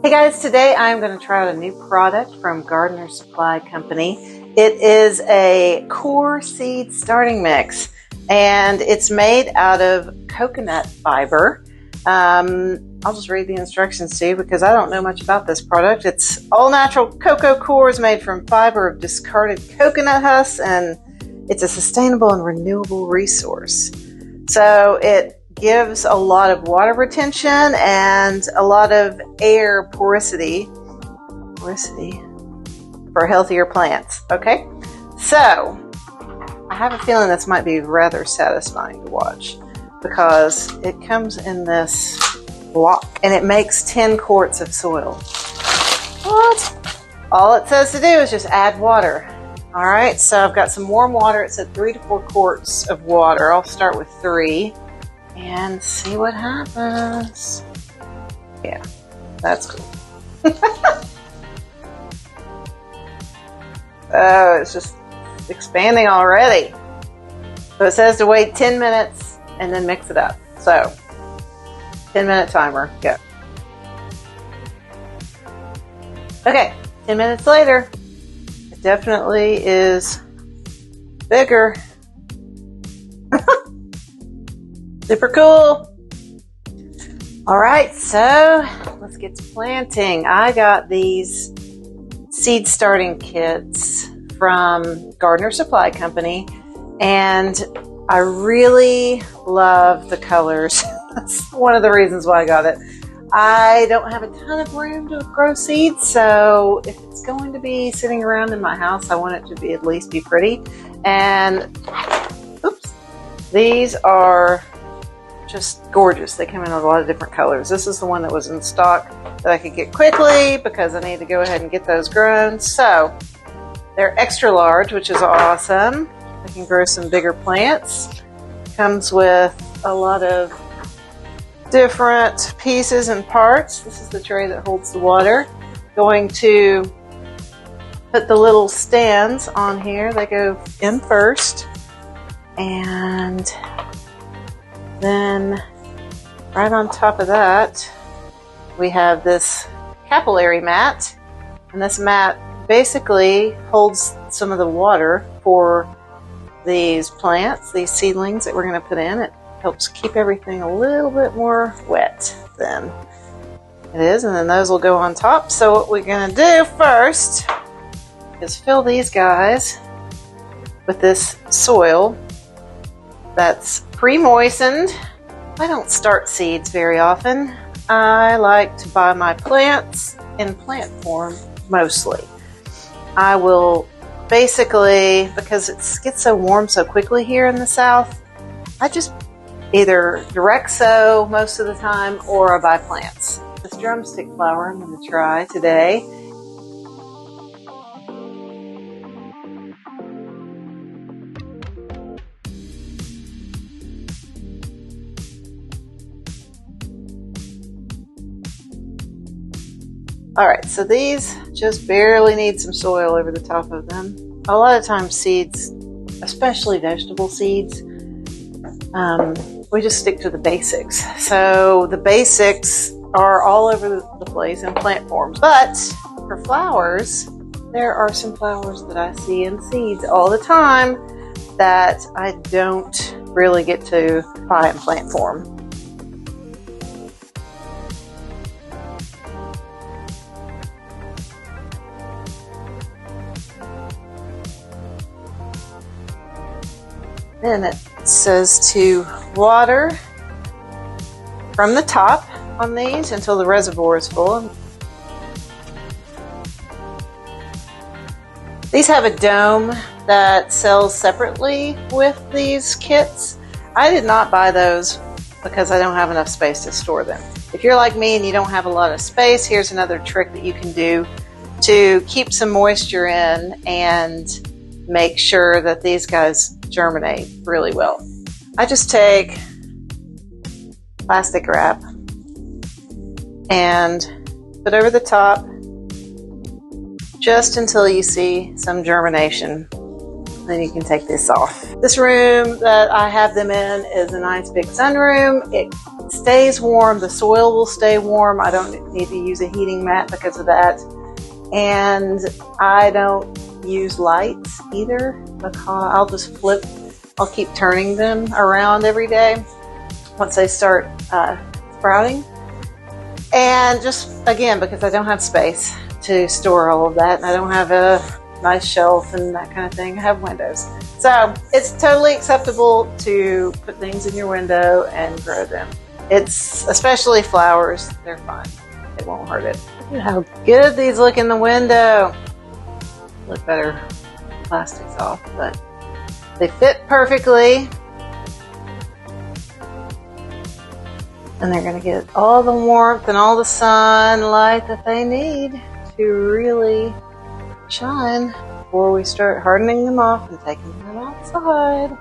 Hey guys, today I'm going to try out a new product from Gardener Supply Company. It is a Coir seed starting mix, and it's made out of coconut fiber. I'll just read the instructions to you because I don't know much about this product. It's all natural cocoa coir is made from fiber of discarded coconut husks, and it's a sustainable and renewable resource. So it gives a lot of water retention and a lot of air porosity for healthier plants. Okay, so I have a feeling this might be rather satisfying to watch because it comes in this block and it makes 10 quarts of soil. What? All it says to do is just add water. All right, so I've got some warm water. It said 3 to 4 quarts of water. I'll start with 3 and see what happens. Yeah, that's cool. Oh, it's just expanding already. So it says to wait 10 minutes and then mix it up. So 10-minute timer, go. Okay, 10 minutes later, it definitely is bigger. Super cool. All right, so let's get to planting. I got these seed starting kits from Gardener Supply Company, and I really love the colors. That's one of the reasons why I got it. I don't have a ton of room to grow seeds, so if it's going to be sitting around in my house, I want it to be at least be pretty. And oops, these are just gorgeous. They come in a lot of different colors. This is the one that was in stock that I could get quickly because I need to go ahead and get those grown. So they're extra large, which is awesome. I can grow some bigger plants. Comes with a lot of different pieces and parts. This is the tray that holds the water. Going to put the little stands on here. They go in first, and then right on top of that, we have this capillary mat. And this mat basically holds some of the water for these plants, these seedlings that we're going to put in. It helps keep everything a little bit more wet than it is. And then those will go on top. So what we're going to do first is fill these guys with this soil that's pre-moistened. I don't start seeds very often. I like to buy my plants in plant form mostly. I will basically, because it gets so warm so quickly here in the South, I just either direct sow most of the time or I buy plants. This drumstick flower I'm going to try today. Alright, so these just barely need some soil over the top of them. A lot of times seeds, especially vegetable seeds, we just stick to the basics. So the basics are all over the place in plant forms. But for flowers, there are some flowers that I see in seeds all the time that I don't really get to buy in plant form. Then it says to water from the top on these until the reservoir is full. These have a dome that sells separately with these kits. I did not buy those because I don't have enough space to store them. If you're like me and you don't have a lot of space, here's another trick that you can do to keep some moisture in and make sure that these guys germinate really well. I just take plastic wrap and put over the top just until you see some germination. Then you can take this off. This room that I have them in is a nice big sunroom. It stays warm. The soil will stay warm. I don't need to use a heating mat because of that. And I don't use lights either because I'll just I'll keep turning them around every day once they start sprouting. And just, again, because I don't have space to store all of that, and I don't have a nice shelf and that kind of thing. I have windows. So it's totally acceptable to put things in your window and grow them. It's, especially flowers, they're fun. It won't hurt it. Look at how good these look in the window. Look better, plastic's off, but they fit perfectly. And they're going to get all the warmth and all the sunlight that they need to really shine before we start hardening them off and taking them outside.